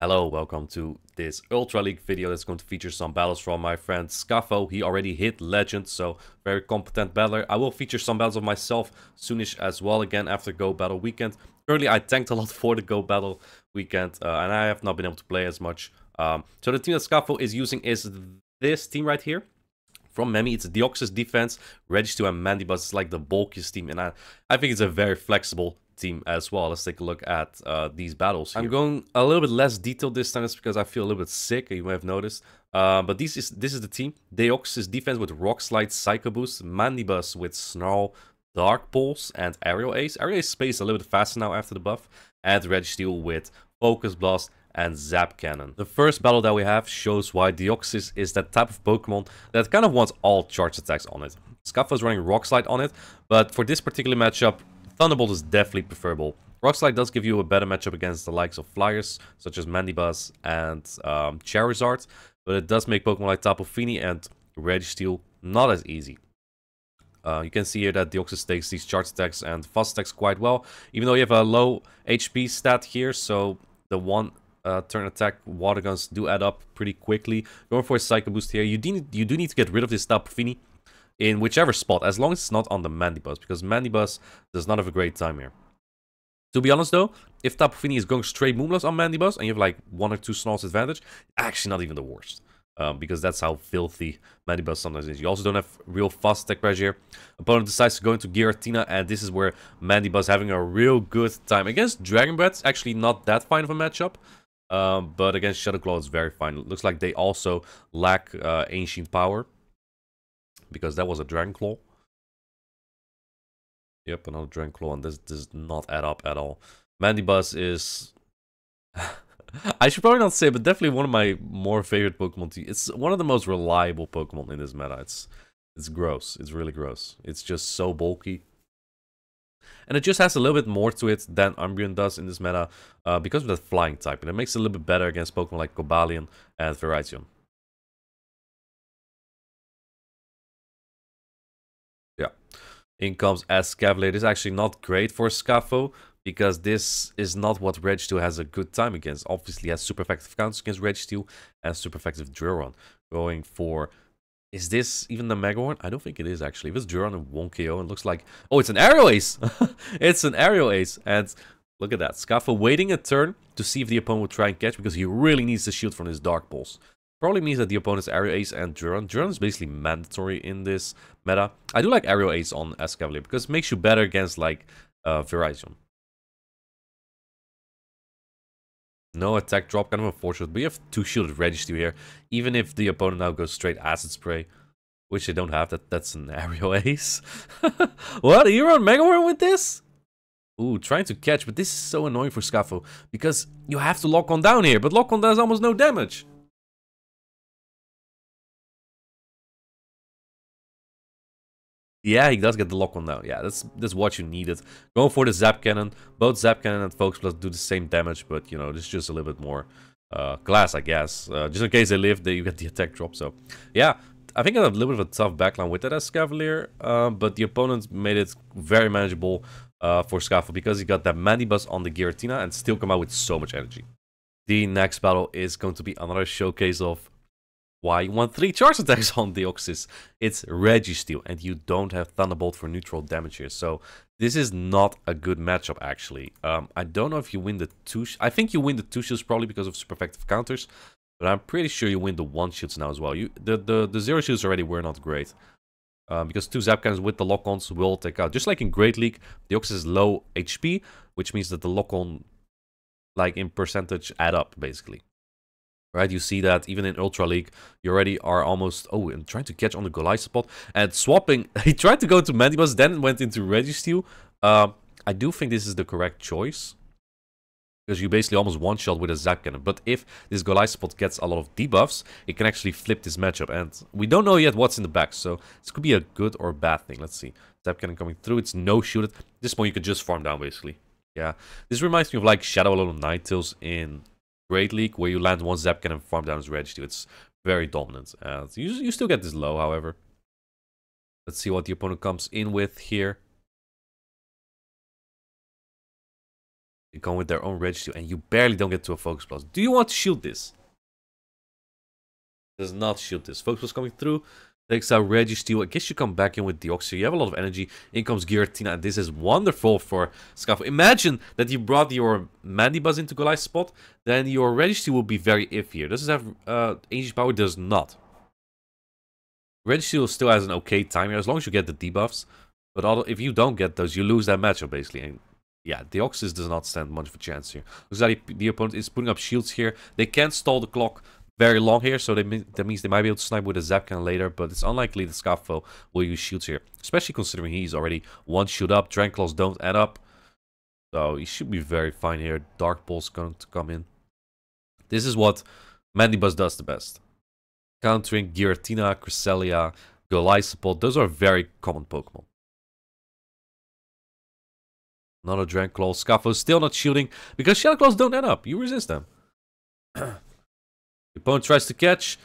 Hello, welcome to this Ultra League video that's going to feature some battles from my friend Scaffo. He already hit Legend, so very competent battler. I will feature some battles of myself soonish as well again after Go Battle Weekend. Currently, I tanked a lot for the Go Battle Weekend, and I have not been able to play as much. So the team that Scaffo is using is this team right here. From Memi, it's Deoxys defense, Registeel and Mandibuzz is like the bulkiest team, and I think it's a very flexible team as well. Let's take a look at these battles here. I'm going a little bit less detailed this time. It's because I feel a little bit sick, you may have noticed. But this is the team. Deoxys defense with Rock Slide, Psycho Boost, Mandibuzz with Snarl, Dark Pulse, and Aerial Ace. Aerial Ace space a little bit faster now after the buff. And Registeel with Focus Blast and Zap Cannon. The first battle that we have shows why Deoxys is that type of Pokemon that kind of wants all charge attacks on it. Scaffo is running Rock Slide on it, but for this particular matchup, Thunderbolt is definitely preferable. Rock Slide does give you a better matchup against the likes of Flyers, such as Mandibuzz and Charizard, but it does make Pokemon like Tapu Fini and Registeel not as easy. You can see here that Deoxys takes these charge attacks and fast attacks quite well, even though you have a low HP stat here, so the one turn attack water guns do add up pretty quickly. Going for a Psycho Boost here, you do need to get rid of this Tapu Fini in whichever spot, as long as it's not on the Mandibuzz, because Mandibuzz does not have a great time here. To be honest though, if Tapu Fini is going straight Moonblast on Mandibuzz, and you have like 1 or 2 Snarls advantage, actually not even the worst. Because that's how filthy Mandibuzz sometimes is. You also don't have real fast attack pressure here. Opponent decides to go into Giratina, and this is where Mandibuzz having a real good time. Against Dragon Breath, actually not that fine of a matchup. But against Shadow Claw, it's very fine. It looks like they also lack Ancient Power, because that was a Dragon Claw. Yep, another Dragon Claw, and this does not add up at all. Mandibuzz is... I should probably not say, but definitely one of my more favorite Pokemon. It's one of the most reliable Pokemon in this meta. It's gross. It's really gross. It's just so bulky. And it just has a little bit more to it than Umbreon does in this meta because of that flying type. And it makes it a little bit better against Pokemon like Cobalion and Virizion. Yeah. In comes Escavalier. This is actually not great for Scaffo, because this is not what Registeel has a good time against. Obviously, has super effective counters against Registeel and super effective Drill Run. Going for... Is this even the Mega Horn? I don't think it is, actually. If it's Drill Run, it won't KO. It looks like... Oh, it's an Aerial Ace! It's an Aerial Ace! And look at that. Scaffo waiting a turn to see if the opponent will try and catch, because he really needs to shield from his Dark Pulse. Probably means that the opponent's Aerial Ace and Drill Run. Drill Run is basically mandatory in this meta. I do like Aerial Ace on Escavalier, because it makes you better against, like, Virizion. No attack drop, kind of unfortunate, but you have 2 shielded Registeel here. Even if the opponent now goes straight Acid Spray, which they don't have, that's an Aerial Ace. What? Are you on Mega Horn with this? Ooh, trying to catch, but this is so annoying for Scaffo, because you have to lock on down here, but lock on does almost no damage. Yeah, he does get the lock on now. Yeah, that's what you needed. Going for the Zap Cannon. Both Zap Cannon and Focus Blast do the same damage, but, you know, this is just a little bit more class, I guess. Just in case they live, you get the attack drop. So, yeah, I think I have a little bit of a tough backline with that as Cavalier, but the opponent made it very manageable for Scaffo, because he got that Mandibuzz on the Giratina and still come out with so much energy. The next battle is going to be another showcase of why you want 3 charge attacks on Deoxys. It's Registeel, and you don't have Thunderbolt for neutral damage here. So this is not a good matchup, actually. I don't know if you win the 2... I think you win the 2 shields probably because of super effective counters, but I'm pretty sure you win the 1 shields now as well. The 0 shields already were not great. Because 2 Zap Cannons with the lock-ons will take out. Just like in Great League, Deoxys is low HP, which means that the lock-on, like in percentage, add up, basically. Right, you see that even in Ultra League, you already are almost... Oh, and trying to catch on the Goliath spot. And swapping... He tried to go to Mandibuzz, then went into Registeel. I do think this is the correct choice, because you basically almost one-shot with a Zap Cannon. But if this Goliath spot gets a lot of debuffs, it can actually flip this matchup. And we don't know yet what's in the back, so this could be a good or bad thing. Let's see. Zap Cannon coming through. It's no-shooted. At this point, you could just farm down, basically. Yeah. This reminds me of, like, Shadow Alone Ninetales in Great League, where you land 1 Zap Cannon and farm down his Registeel. It's very dominant. You still get this low, however. Let's see what the opponent comes in with here. They go with their own Registeel, and you barely don't get to a Focus Blast. Do you want to shield this? Does not shield this. Focus Blast coming through. Takes out Registeel. I guess you come back in with Deoxys. You have a lot of energy. In comes Giratina, and this is wonderful for Scuffle. Imagine that you brought your Mandibuzz into Goliath's spot, then your Registeel will be very iffy here. Does this have Ancient Power? Does not. Registeel still has an okay time here, as long as you get the debuffs. But if you don't get those, you lose that matchup, basically. And yeah, Deoxys does not stand much of a chance here. Looks like the opponent is putting up shields here. They can't stall the clock very long here, so that means they might be able to snipe with a Zap Cannon later, but it's unlikely that Scuffle will use shields here. Especially considering he's already one shield up. Dragon don't add up. So he should be very fine here. Dark Pulse going to come in. This is what Mandibuzz does the best. Countering Giratina, Cresselia, Goliath, those are very common Pokemon. Another Dragon Scuffle still not shielding because Shadow Claws don't add up. You resist them. The opponent tries to catch.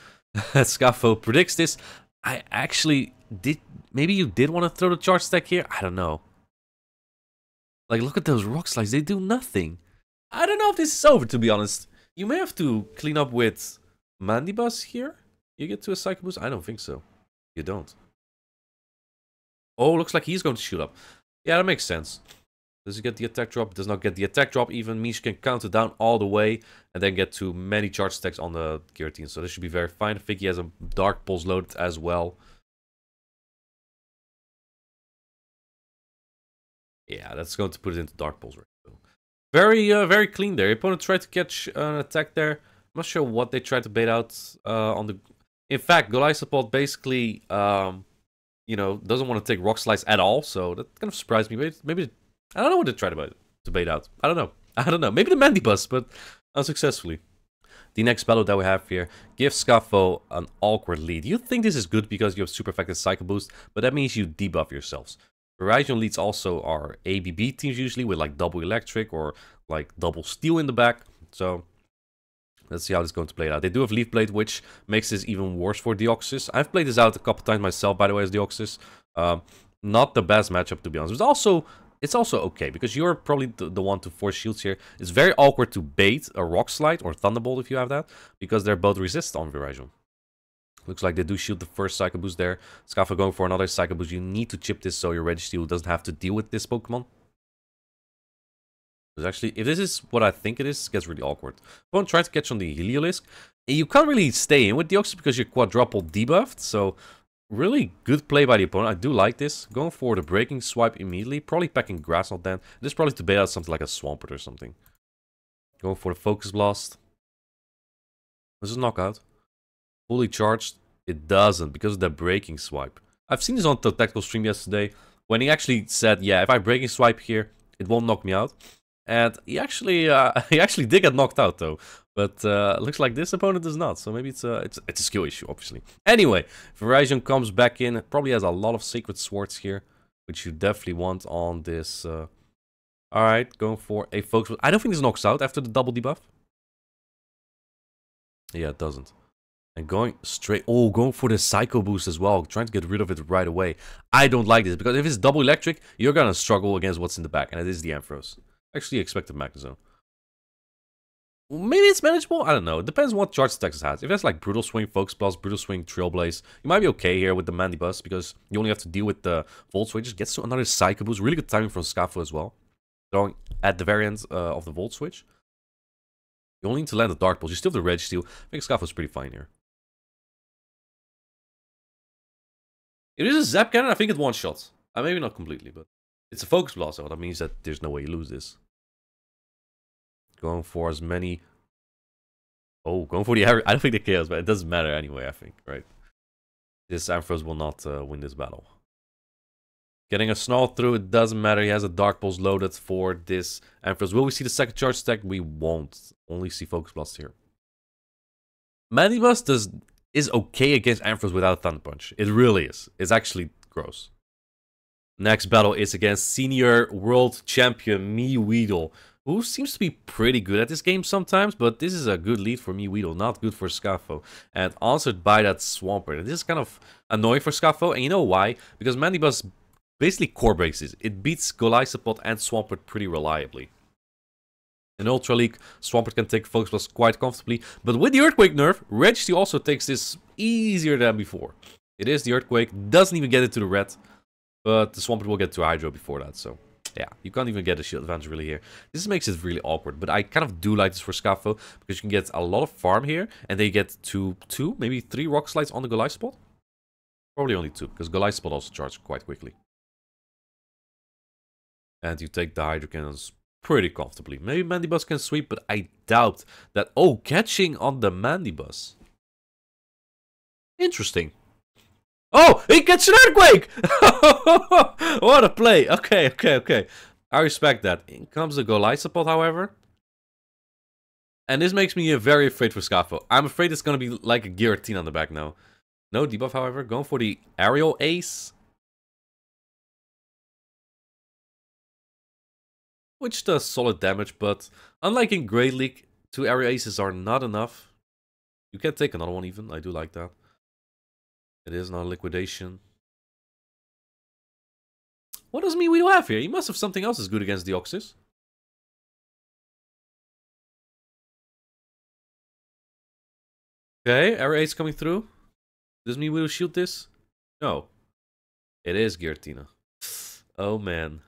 Scuffle predicts this. I actually did. Maybe you did want to throw the charge stack here. I don't know. Like, look at those rock slides. They do nothing. I don't know if this is over, to be honest. You may have to clean up with Mandibuzz here. You get to a Psycho Boost? I don't think so. You don't. Oh, looks like he's going to shoot up. Yeah, that makes sense. Does he get the attack drop? Does not get the attack drop. Even Mish can counter down all the way and then get to many charge stacks on the Giratina. So this should be very fine. I think he has a Dark Pulse loaded as well. Yeah, that's going to put it into Dark Pulse. Right? Very clean there. Opponent tried to catch an attack there. I'm not sure what they tried to bait out on the... In fact, Goliath basically, you know, doesn't want to take Rock Slice at all. So that kind of surprised me. Maybe I don't know what they tried to bait out. I don't know. Maybe the Mandibuzz, but unsuccessfully. The next battle that we have here gives Scuffle an awkward lead. You think this is good because you have super effective Psycho Boost, but that means you debuff yourselves. Verizon leads also are ABB teams usually with like double electric or like double steel in the back. So let's see how this is going to play out. They do have Leaf Blade, which makes this even worse for Deoxys. I've played this out a couple times myself, by the way, as Deoxys. Not the best matchup, to be honest. It's also okay, because you're probably the one to force shields here. It's very awkward to bait a Rock Slide or Thunderbolt if you have that, because they're both resist on Verizon. Looks like they do shield the first Psycho Boost there. Scuffle going for another Psycho Boost. You need to chip this so your Registeel doesn't have to deal with this Pokemon. Because actually, if this is what I think it is, it gets really awkward. Opponent trying to catch on the Heliolisk. You can't really stay in with Deoxys because you're quadruple debuffed, so... Really good play by the opponent. I do like this. Going for the Breaking Swipe immediately. Probably packing Grass Knot then. This is probably to bait out something like a Swampert or something. Going for the Focus Blast. This is Knockout. Fully charged. It doesn't because of the Breaking Swipe. I've seen this on the tactical stream yesterday. When he actually said, yeah, if I Breaking Swipe here, it won't knock me out. And he actually did get knocked out though. But looks like this opponent does not. So maybe it's a skill issue, obviously. Anyway, Verizon comes back in. Probably has a lot of Sacred Swords here, which you definitely want on this. Alright, going for a Focus. I don't think this knocks out after the double debuff. Yeah, it doesn't. And going straight... Oh, going for the Psycho Boost as well. Trying to get rid of it right away. I don't like this, because if it's double electric, you're going to struggle against what's in the back. And it is the Ampharos. Actually expected Magnezone. Maybe it's manageable? I don't know. It depends on what charge stacks it has. If it's like Brutal Swing, Focus Blast, Brutal Swing, Trailblaze, you might be okay here with the Mandibuzz because you only have to deal with the Volt Switch. Just gets to another Psycho Boost. Really good timing from Scuffle as well. Throwing at the very end of the Volt Switch. You only need to land the Dark Pulse. You still have the Registeel. I think Scuffle's pretty fine here. It is a Zap Cannon. I think it one-shot. Maybe not completely, but it's a Focus Blast, so that means that there's no way you lose this. Going for as many... Oh, going for the average. I don't think the Chaos, but it doesn't matter anyway, I think, right? This Ampharos will not win this battle. Getting a Snarl through, it doesn't matter. He has a Dark Pulse loaded for this Ampharos. Will we see the second charge stack? We won't. Only see Focus Blast here. Mandibuzz is okay against Ampharos without Thunder Punch. It really is. It's actually gross. Next battle is against Senior World Champion Weedle, who seems to be pretty good at this game sometimes, but this is a good lead for Weedle, not good for Scuffle. And answered by that Swampert. And this is kind of annoying for Scuffle, and you know why? Because Mandibuzz basically core breaks it. It beats Goliath and Swampert pretty reliably. In Ultra League, Swampert can take Focus Blast quite comfortably. But with the Earthquake nerf, Registeel also takes this easier than before. It is the Earthquake, doesn't even get it to the red. But the Swampert will get to Hydro before that, so... yeah, you can't even get a shield advantage really here. This makes it really awkward, but I kind of do like this for Scafo, because you can get a lot of farm here, and they get two, maybe 3 Rock Slides on the Goliath spot? Probably only 2, because Goliath spot also charges quite quickly. And you take the Hydro Cannons pretty comfortably. Maybe Mandibuzz can sweep, but I doubt that... oh, catching on the Mandibuzz. Interesting. Oh, he gets an Earthquake! What a play. Okay. I respect that. In comes the Goliath support, however. And this makes me very afraid for Scafo. I'm afraid it's going to be like a Giratina on the back now. No debuff, however. Going for the Aerial Ace. Which does solid damage, but unlike in Great League, 2 Aerial Aces are not enough. You can take another one even. I do like that. It is not a liquidation. What does MeWeedle have here? He must have something else that's good against Deoxys. Okay, Air Ace coming through. Does MeWeedle shield this? No. It is Giratina. Oh man.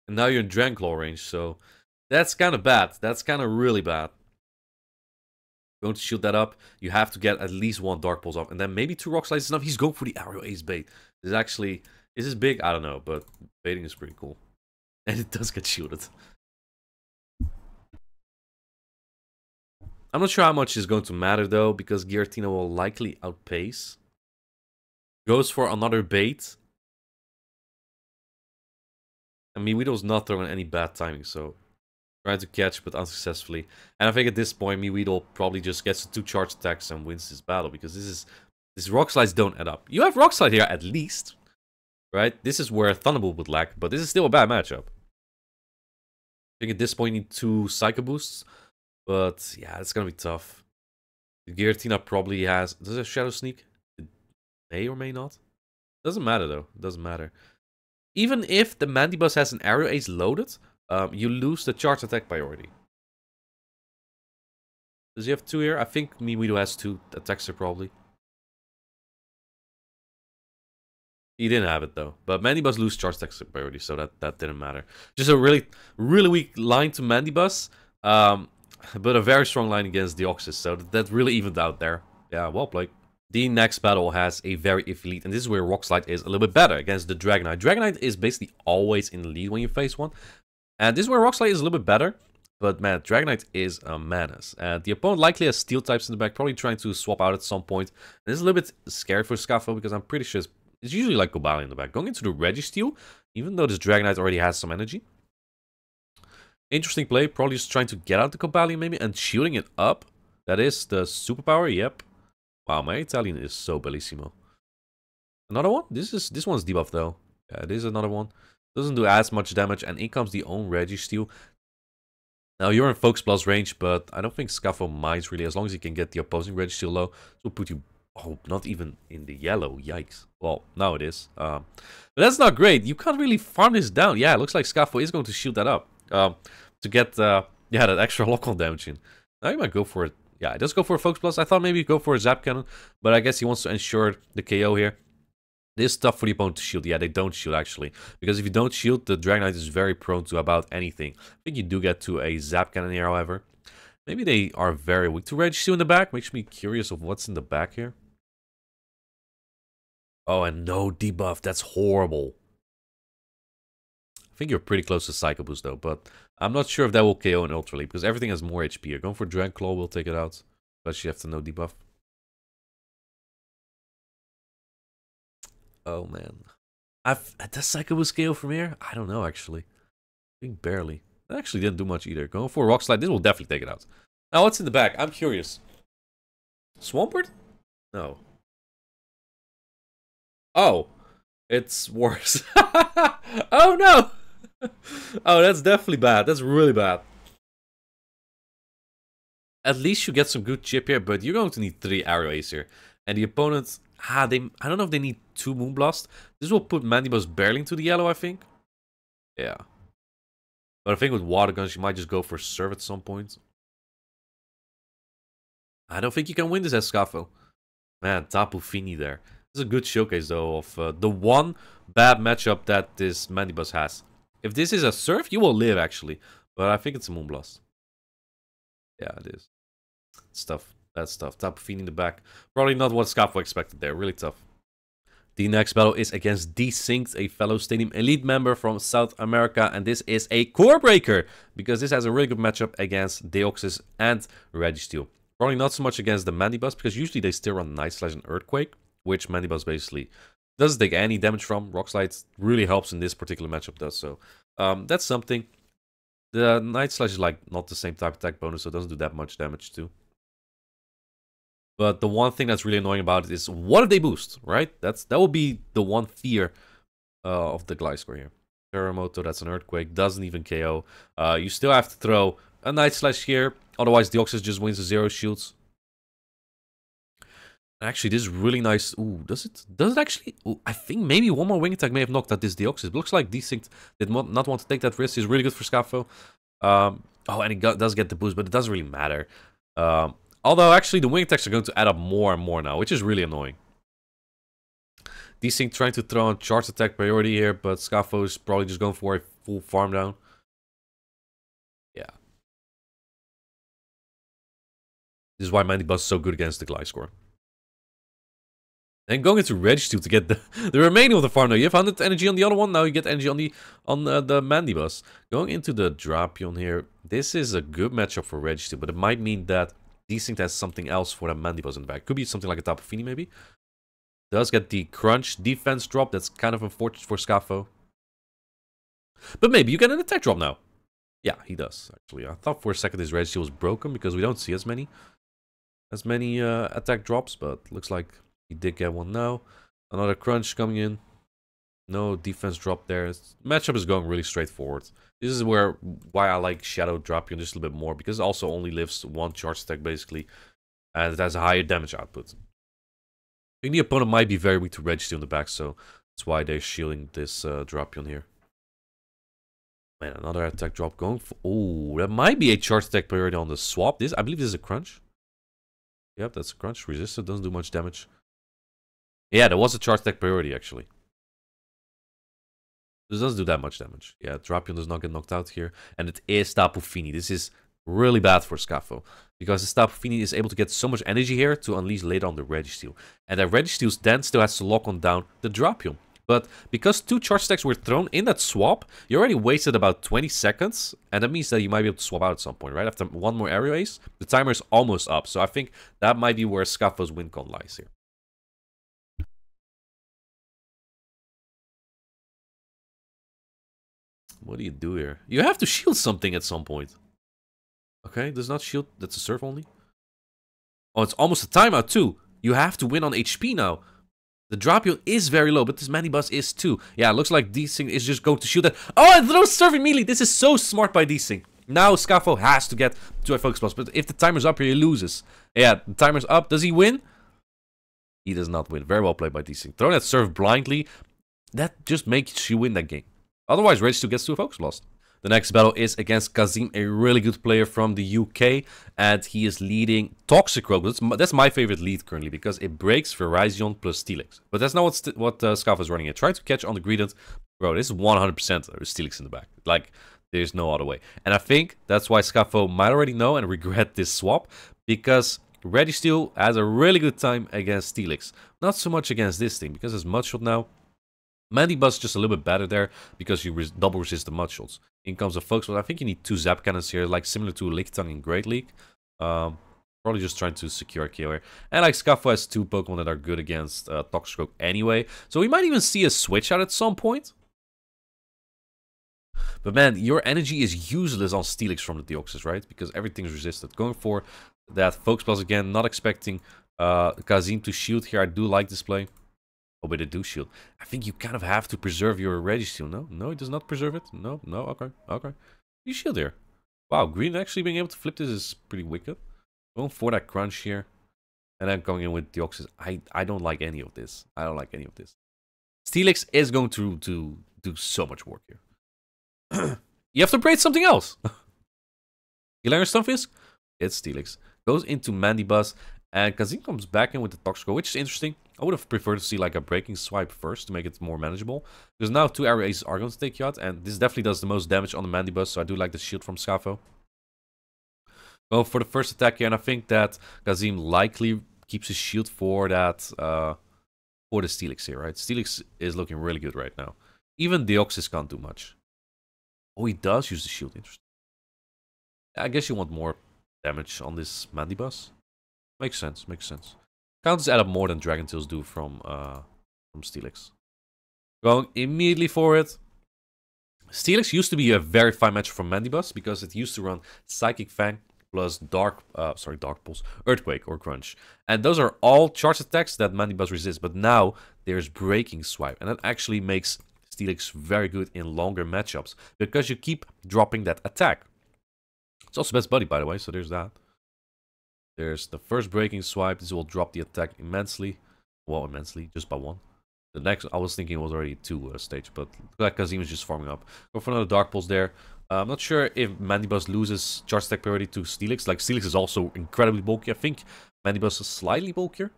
And now you're in Dragonclaw range, so... that's kind of bad. That's kind of really bad. Going to shield that up. You have to get at least 1 Dark Pulse off. And then maybe 2 Rock Slides is enough. He's going for the Aerial Ace bait. This is actually... is this big? I don't know, but baiting is pretty cool. And it does get shielded. I'm not sure how much is going to matter though, because Giratina will likely outpace. Goes for another bait. And MeWeedle's not throwing any bad timing, so... trying to catch, but unsuccessfully. And I think at this point, MeWeedle probably just gets 2 charge attacks and wins this battle, because these Rock Slides don't add up. You have Rock Slide here at least, right? This is where Thunderbolt would lack, but this is still a bad matchup. I think at this point you need 2 Psycho Boosts, but yeah, it's gonna be tough. The Giratina probably has... does it have Shadow Sneak? It may or may not. Doesn't matter though, it doesn't matter. Even if the Mandibuzz has an Aerial Ace loaded, you lose the charge attack priority. Does he have 2 here? I think MeWeedle has 2 attacks here probably. He didn't have it though. But Mandibuzz lose charge attack priority, so that didn't matter. Just a really weak line to Mandibuzz. But a very strong line against Deoxys, so that really evened out there. Yeah, well played. The next battle has a very iffy lead, and this is where Rock Slide is a little bit better against the Dragonite. Dragonite is basically always in the lead when you face one. And this is where Rock Slide is a little bit better. But man, Dragonite is a menace. And the opponent likely has Steel types in the back, probably trying to swap out at some point. And this is a little bit scary for Scafo, because I'm pretty sure it's usually like Cobalion in the back. Going into the Registeel, even though this Dragonite already has some energy. Interesting play, probably just trying to get out the Cobalion maybe, and shooting it up. That is the superpower, yep. Wow, my Italian is so bellissimo. Another one? This one's debuff though. Yeah, it is another one. Doesn't do as much damage, and in comes the own Registeel. Now you're in Focus Plus range, but I don't think Scafo minds really, as long as you can get the opposing Registeel low. So we'll put you, oh, not even in the yellow, yikes. Well, now it is. But that's not great, you can't really farm this down. Yeah, it looks like Scafo is going to shield that up. To get, yeah, that extra lock-on damage in. Now you might go for it. Yeah, it does go for a Focus Plus. I thought maybe go for a Zap Cannon, but I guess he wants to ensure the KO here. It is tough for the opponent to shield. Yeah, they don't shield actually. Because if you don't shield, the Dragonite is very prone to about anything. I think you do get to a Zap Cannon here, however. Maybe they are very weak to Registeel in the back. Makes me curious of what's in the back here. Oh, and no debuff. That's horrible. I think you're pretty close to Psycho Boost though, but I'm not sure if that will KO in Ultra League, because everything has more HP here. Going for Dragonclaw will take it out, especially after no debuff. Oh man. Does Psycho Boost KO from here? I don't know actually. I think barely. That actually didn't do much either. Going for Rock Slide, this will definitely take it out. Now what's in the back? I'm curious. Swampert? No. Oh. It's worse. Oh no! Oh, that's definitely bad. That's really bad. At least you get some good chip here, but you're going to need 3 Aerial Ace here. And the opponent, I don't know if they need 2 Moonblast. This will put Mandibuzz barely into the yellow, I think. Yeah. But I think with water guns, you might just go for serve at some point. I don't think you can win this as Scafo. Man, Tapu Fini there. This is a good showcase, though, of the one bad matchup that this Mandibuzz has. If this is a Surf, you will live, actually. But I think it's a Moonblast. Yeah, it is. It's tough. That's tough. Tapu Fini in the back. Probably not what Scafo expected there. Really tough. The next battle is against Desynced, a fellow Stadium Elite member from South America. And this is a core breaker, because this has a really good matchup against Deoxys and Registeel. Probably not so much against the Mandibuzz, because usually they still run Night Slash and Earthquake, which Mandibuzz basically doesn't take any damage from. Rock Slide really helps in this particular matchup, though, so that's something. The Night Slash is like not the same type of attack bonus, so it doesn't do that much damage too. But the one thing that's really annoying about it is, what if they boost, right? That will be the one fear of the Gliscor here. Terremoto, that's an Earthquake, doesn't even KO. You still have to throw a Night Slash here, otherwise Deoxys just wins the 0 shields. Actually, this is really nice. Ooh, does it actually? Ooh, I think maybe one more wing attack may have knocked out this Deoxys. It looks like Desynced did not want to take that risk. He's really good for Scafo. Oh, and he does get the boost, but it doesn't really matter. Although, actually, the wing attacks are going to add up more and more now, which is really annoying. Desynced trying to throw on charge attack priority here, but Scafo is probably just going for a full farm down. Yeah. This is why Mandibuzz is so good against the Gliscor. And going into Registeel to get the remaining of the farm now. You have 100 energy on the other one. Now you get energy on the Mandibuzz. Going into the Drapion here. This is a good matchup for Registeel, but it might mean that Desynced has something else for the Mandibuzz in the back. Could be something like a Tapu Fini maybe. Does get the Crunch defense drop. That's kind of unfortunate for Scafo. But maybe you get an attack drop now. Yeah, he does, actually. I thought for a second his Registeel was broken because we don't see as many attack drops, but looks like he did get one now. Another Crunch coming in. No defense drop there. Matchup is going really straightforward. This is why I like Shadow Drapion just a little bit more, because it also only lives one charge attack basically, and it has a higher damage output. I think the opponent might be very weak to Registeel in the back, so that's why they're shielding this Drapion here. Man, another attack drop going for... Oh, that might be a charge attack priority on the swap. I believe this is a Crunch. Yep, that's a Crunch. Resisted, doesn't do much damage. Yeah, there was a charge attack priority, actually. This doesn't do that much damage. Yeah, Drapion does not get knocked out here. And it is Tapu Fini. This is really bad for Scafo, because the Tapu Fini is able to get so much energy here to unleash later on the Registeel. And that Registeel then still has to lock on down the Drapion. But because 2 charge stacks were thrown in that swap, you already wasted about 20 seconds. And that means that you might be able to swap out at some point, right? After one more aerial ace, the timer is almost up. So I think that might be where Scafo's win con lies here. What do you do here? You have to shield something at some point. Okay, does not shield. That's a serve only. Oh, it's almost a timeout too. You have to win on HP now. The Drapion is very low, but this Mandibuzz is too. Yeah, it looks like Desynced is just going to shoot that. Oh, and throws serve immediately. This is so smart by Desynced. Now Scafo has to get to a focus plus, but if the timer's up here, he loses. Yeah, the timer's up. Does he win? He does not win. Very well played by Desynced. Throwing that serve blindly, that just makes you win that game. Otherwise, Registeel gets to a focus lost. The next battle is against Kazim, a really good player from the UK, and he is leading Toxicroak. That's my favorite lead currently, because it breaks Virizion plus Steelix. But that's not what Scafo is running here. Try to catch on the Greedent. Bro, this is 100% Steelix in the back. Like, there's no other way. And I think that's why Scafo might already know and regret this swap, because Registeel has a really good time against Steelix. Not so much against this thing, because it's Mudshot now. Mandibuzz just a little bit better there, because you double resist the Mudshots. In comes a Focus, but I think you need 2 Zap Cannons here, like similar to Lickitung in Great League. Probably just trying to secure a KO here. And like Scafo has 2 Pokemon that are good against Toxicroak anyway. So we might even see a switch out at some point. But man, your energy is useless on Steelix from the Deoxys, right? Because everything is resisted. Going for that Focus Plus again, not expecting Kazim to shield here. I do like this play. Oh, but it do shield. I think you kind of have to preserve your Registeel, no? No, it does not preserve it? No, no, okay, okay. You shield here. Wow, Green actually being able to flip this is pretty wicked. Going for that Crunch here. And then going in with Deoxys. I don't like any of this. I don't like any of this. Steelix is going to do so much work here. You have to braid something else. You learn Stunfisk? It's Steelix. Goes into Mandibuzz, and Kazim comes back in with the Toxic, which is interesting. I would have preferred to see like a breaking swipe first to make it more manageable. Because now 2 Aerial Aces are going to take you out, and this definitely does the most damage on the Mandibuzz, so I do like the shield from Scafo. Go for the first attack here, and I think that Kazim likely keeps his shield for that, for the Steelix here, right? Steelix is looking really good right now. Even Deoxys can't do much. Oh, he does use the shield, interesting. I guess you want more damage on this Mandibuzz. Makes sense, makes sense. Counters add up more than Dragon Tails do from Steelix. Going immediately for it. Steelix used to be a very fine match from Mandibuzz because it used to run Psychic Fang plus Dark Pulse, Earthquake or Crunch. And those are all charge attacks that Mandibuzz resists, but now there's Breaking Swipe, and that actually makes Steelix very good in longer matchups because you keep dropping that attack. It's also best buddy, by the way, so there's that. There's the first Breaking Swipe. This will drop the attack immensely. Well, immensely, just by 1. The next, I was thinking it was already 2 stage, but like Kazim is just farming up. Go for another Dark Pulse there. I'm not sure if Mandibuzz loses charge attack priority to Steelix. Like, Steelix is also incredibly bulky. I think Mandibuzz is slightly bulkier.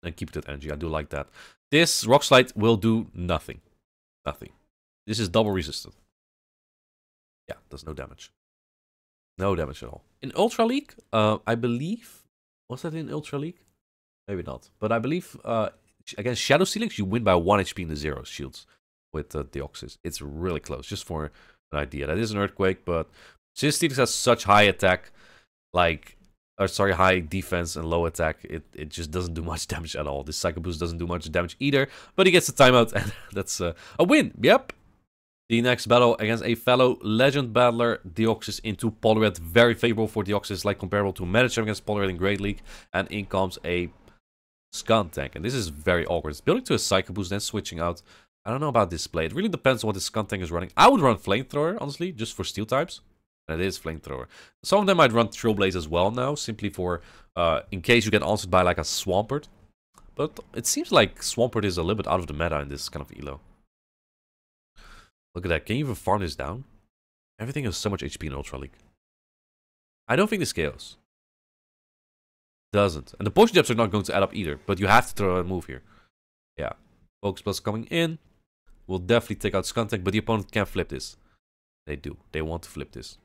And keep it at energy. I do like that. This Rock Slide will do nothing. Nothing. This is double resistant. Yeah, does no damage. No damage at all. In Ultra League, I believe... Was that in Ultra League? Maybe not. But I believe against Shadow Steelix, you win by 1 HP in the 0 shields with Deoxys. It's really close, just for an idea. That is an Earthquake, but since Steelix has such high attack, like... sorry, high defense and low attack, it just doesn't do much damage at all. This Psycho Boost doesn't do much damage either, but he gets the timeout, and that's a win. Yep. The next battle against a fellow Legend Battler, Deoxys into Poliwrath. Very favorable for Deoxys, like comparable to Managed against Poliwrath in Great League. And in comes a Skuntank, and this is very awkward. It's building to a Psycho Boost, then switching out. I don't know about display. It really depends on what the Skuntank is running. I would run Flamethrower, honestly, just for Steel types. And it is Flamethrower. Some of them might run Trailblaze as well now, simply for in case you get answered by like a Swampert. But it seems like Swampert is a little bit out of the meta in this kind of elo. Look at that. Can you even farm this down? Everything has so much HP in Ultra League. I don't think this scales. Doesn't. And the potion depths are not going to add up either, but you have to throw a move here. Yeah. Focus Plus coming in. Will definitely take out Skuntank, but the opponent can't flip this. They do. They want to flip this.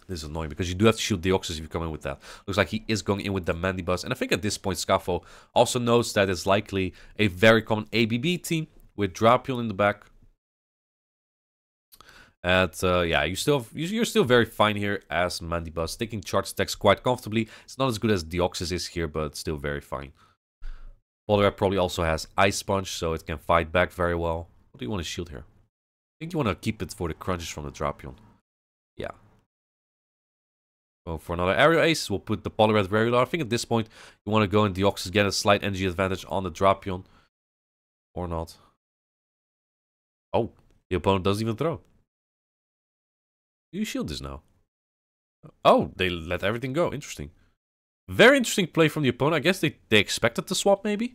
This is annoying because you do have to shield Deoxys if you come in with that. Looks like he is going in with the Mandibuzz. And I think at this point, Scafo also knows that it's likely a very common ABB team with Drapion in the back. And yeah, you're still very fine here as Mandibuzz, taking charge attacks quite comfortably. It's not as good as Deoxys is here, but still very fine. Poliwrath probably also has Ice Punch, so it can fight back very well. What do you want to shield here? I think you want to keep it for the crunches from the Drapion. Yeah. Go for another Aerial Ace. We'll put the Poliwrath very low. I think at this point, you want to go in Deoxys, get a slight energy advantage on the Drapion. Or not. Oh, the opponent doesn't even throw. You shield this now. Oh, they let everything go. Interesting. Very interesting play from the opponent. I guess they expected the swap, maybe?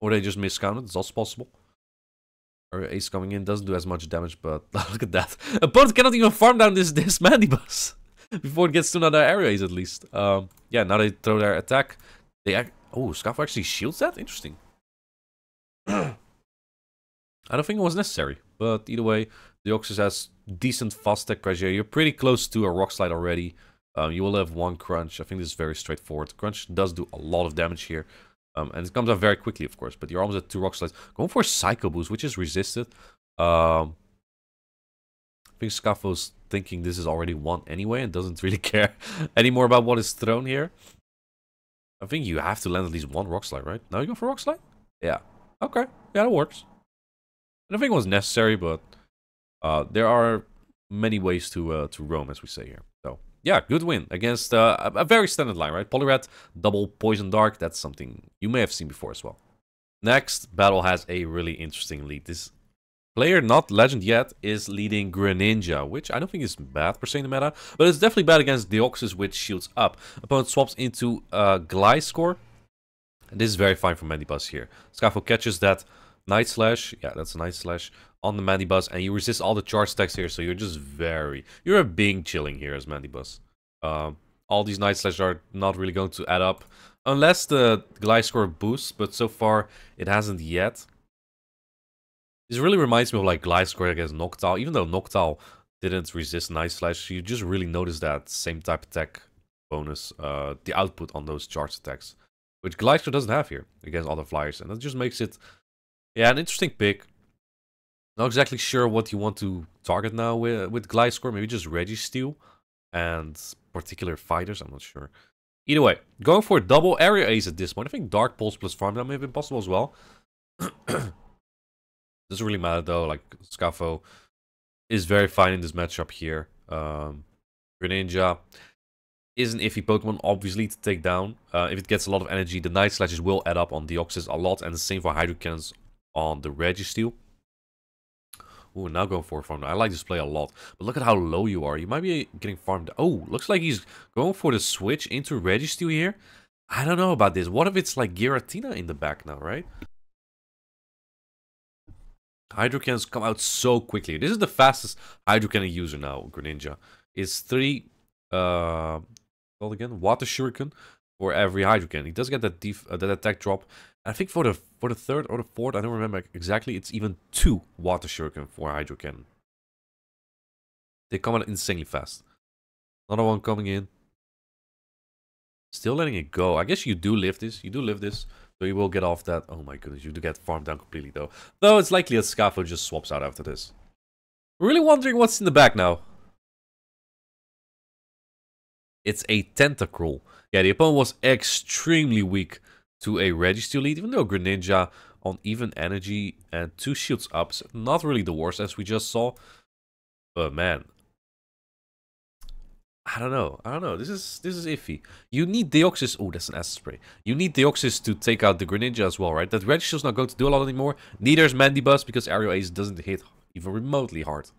Or they just miscounted. It's also possible. Or Ace coming in doesn't do as much damage, but look at that. Opponent cannot even farm down this Mandibuzz before it gets to another Aerial Ace, at least. Yeah, now they throw their attack. Oh, Scafo actually shields that? Interesting. I don't think it was necessary, but either way, Deoxys has decent fast tech pressure. You're pretty close to a Rock Slide already. You will have 1 Crunch. I think this is very straightforward. Crunch does do a lot of damage here. And it comes out very quickly, of course. But you're almost at 2 Rock Slides. Going for a Psycho Boost, which is resisted. I think Scafo's thinking this is already 1 anyway and doesn't really care anymore about what is thrown here. I think you have to land at least 1 Rock Slide, right? Now you go for Rock Slide? Yeah. Okay. Yeah, that works. I don't think it was necessary, but there are many ways to roam, as we say here. So, yeah, good win against a very standard line, right? Poliwrath, double Poison Dark. That's something you may have seen before as well. Next battle has a really interesting lead. This player, not legend yet, is leading Greninja, which I don't think is bad per se in the meta, but it's definitely bad against Deoxys, which shields up. Opponent swaps into Gliscor. And this is very fine for Mandibuzz here. Scafo catches that Night Slash. Yeah, that's a Night Slash on the Mandibuzz, and you resist all the charge attacks here, so you're just you're being chilling here as Mandibuzz. All these Night Slash are not really going to add up, unless the Gliscor boosts, but so far it hasn't yet. This really reminds me of like Gliscor against Noctowl, even though Noctowl didn't resist Night Slash, you just really notice that same type attack bonus, the output on those charge attacks, which Gliscor doesn't have here against other flyers, and that just makes it, yeah, an interesting pick. Not exactly sure what you want to target now with Gliscor, maybe just Registeel and particular fighters, I'm not sure. Either way, going for a double area ace at this point. I think Dark Pulse plus Farm Down may have been possible as well. Doesn't really matter though, like Scuffle is very fine in this matchup here. Greninja is an iffy Pokemon, obviously, to take down. If it gets a lot of energy, the Night Slashes will add up on Deoxys a lot, and the same for Hydro Cannons on the Registeel. Ooh, now going for a farm. I like this play a lot, but look at how low you are. You might be getting farmed. Oh, looks like he's going for the switch into Registeel here. I don't know about this. What if it's like Giratina in the back now, right? Hydro Cannons come out so quickly. This is the fastest Hydro Cannon user now, Greninja. It's 3, called again, Water Shuriken for every Hydro Cannon. He does get that that attack drop. And I think for the third or the fourth, I don't remember exactly, it's even 2 Water Shuriken for Hydro Cannon. They come out insanely fast. Another one coming in. Still letting it go. I guess you do live this. You do live this. So you will get off that. Oh my goodness, you do get farmed down completely though. Though it's likely that Scuffle just swaps out after this. Really wondering what's in the back now. It's a Tentacruel. Yeah, the opponent was extremely weak to a Registeel lead, even though Greninja on even energy and 2 shields ups. Not really the worst as we just saw. But man, I don't know. This is iffy. You need Deoxys. Oh, that's an acid spray. You need Deoxys to take out the Greninja as well, right? That Registeel's not going to do a lot anymore. Neither is Mandibuzz because Aerial Ace doesn't hit even remotely hard.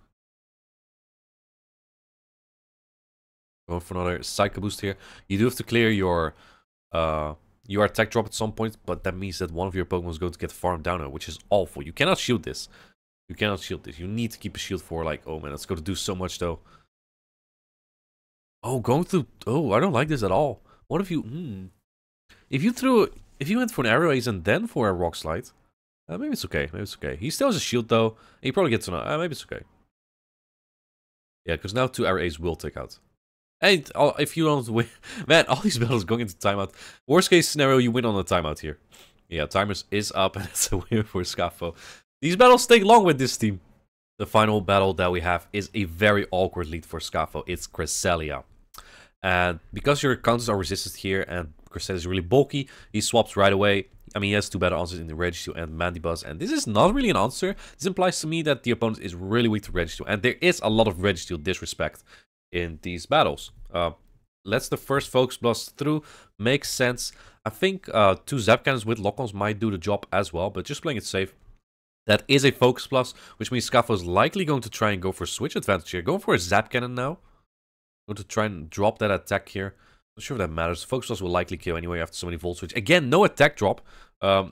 Going for another Psycho Boost here. You do have to clear your attack drop at some point, but that means that one of your Pokemon is going to get farmed down, which is awful. You cannot shield this. You cannot shield this. You need to keep a shield for like, oh man, it's going to do so much though. Oh, going through. Oh, I don't like this at all. What if you? If you went for an Aerial Ace and then for a Rock Slide, maybe it's okay. Maybe it's okay. He still has a shield though. He probably gets another. Maybe it's okay. Yeah, because now 2 Aerial Ace will take out. And if you don't win, man, all these battles going into timeout. Worst case scenario, you win on the timeout here. Yeah, timers is up, and it's a win for Scuffle. These battles take long with this team. The final battle that we have is a very awkward lead for Scuffle. It's Cresselia. And because your counters are resisted here and Cresselia is really bulky, he swaps right away. I mean, he has 2 better answers in the Registeel and Mandibuzz. And this is not really an answer. This implies to me that the opponent is really weak to Registeel. And there is a lot of Registeel disrespect in these battles. Let's the first Focus Blast through. Makes sense. I think 2 Zap Cannons with Lock-ons might do the job as well. But just playing it safe. That is a Focus Blast, which means Scuffle is likely going to try and go for a switch advantage here. Going for a Zap Cannon now. Going to try and drop that attack here. Not sure if that matters. Focus Blast will likely kill anyway after so many Volt Switch. Again, no attack drop.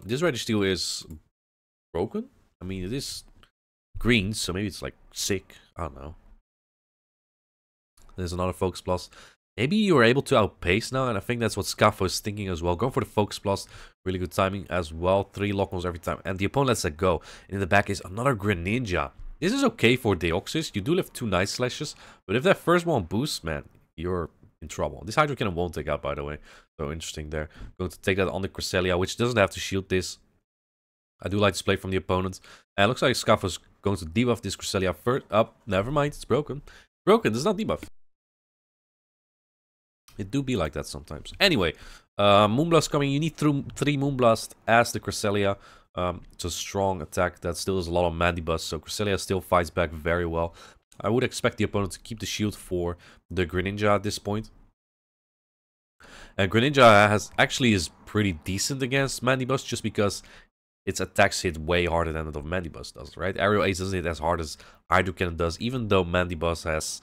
This Registeel is broken. I mean, it is green, so maybe it's like sick. I don't know. There's another Focus Blast. Maybe you're able to outpace now, and I think that's what Scuffle is thinking as well. Going for the Focus Blast. Really good timing as well. 3 Lock-ons every time. And the opponent lets that go. And in the back is another Greninja. This is okay for Deoxys. You do live 2 Night Slashes. But if that first one boosts, man, you're in trouble. This Hydro Cannon won't take out, by the way. So interesting there. Going to take that on the Cresselia, which doesn't have to shield this. I do like this play from the opponent. And it looks like Scuffle is going to debuff this Cresselia first. Never mind. It's broken. Broken. This is not debuff. It do be like that sometimes. Anyway, Moonblast coming. You need 3 Moonblast as the Cresselia. It's a strong attack that still does a lot of Mandibuzz, so Cresselia still fights back very well. I would expect the opponent to keep the shield for the Greninja at this point. And Greninja actually is pretty decent against Mandibuzz just because its attacks hit way harder than that of Mandibuzz does, right? Aerial Ace doesn't hit as hard as Hydro Cannon does, even though Mandibuzz has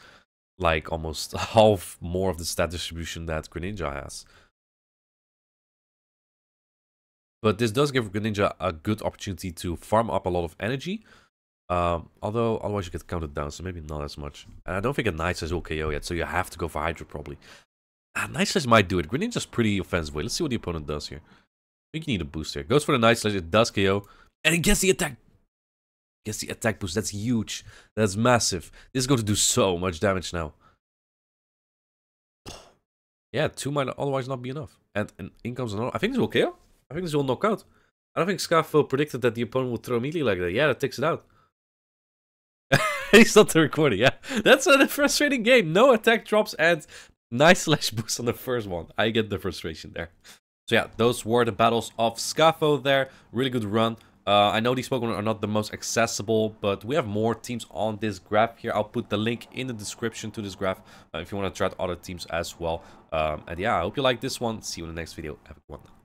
like almost half more of the stat distribution that Greninja has. But this does give Greninja a good opportunity to farm up a lot of energy. Although otherwise you get counted down, so maybe not as much. And I don't think a Night Slash will KO yet, so you have to go for Hydro probably. Night Slash might do it. Greninja's pretty offensive. Let's see what the opponent does here. I think you need a boost here. Goes for the Night Slash, it does KO. And it gets the attack. Gets the attack boost. That's huge. That's massive. This is going to do so much damage now. Yeah, 2 might otherwise not be enough. And in comes another. I think this will KO. I think this will knock out. I don't think Scafo predicted that the opponent would throw immediately like that. Yeah, that takes it out. He stopped the recording, yeah. That's a frustrating game. No attack drops and Night Slash boost on the first one. I get the frustration there. So yeah, those were the battles of Scafo there. Really good run. I know these Pokemon are not the most accessible, but we have more teams on this graph here. I'll put the link in the description to this graph if you want to try out other teams as well. And yeah, I hope you like this one. See you in the next video. Have a good one.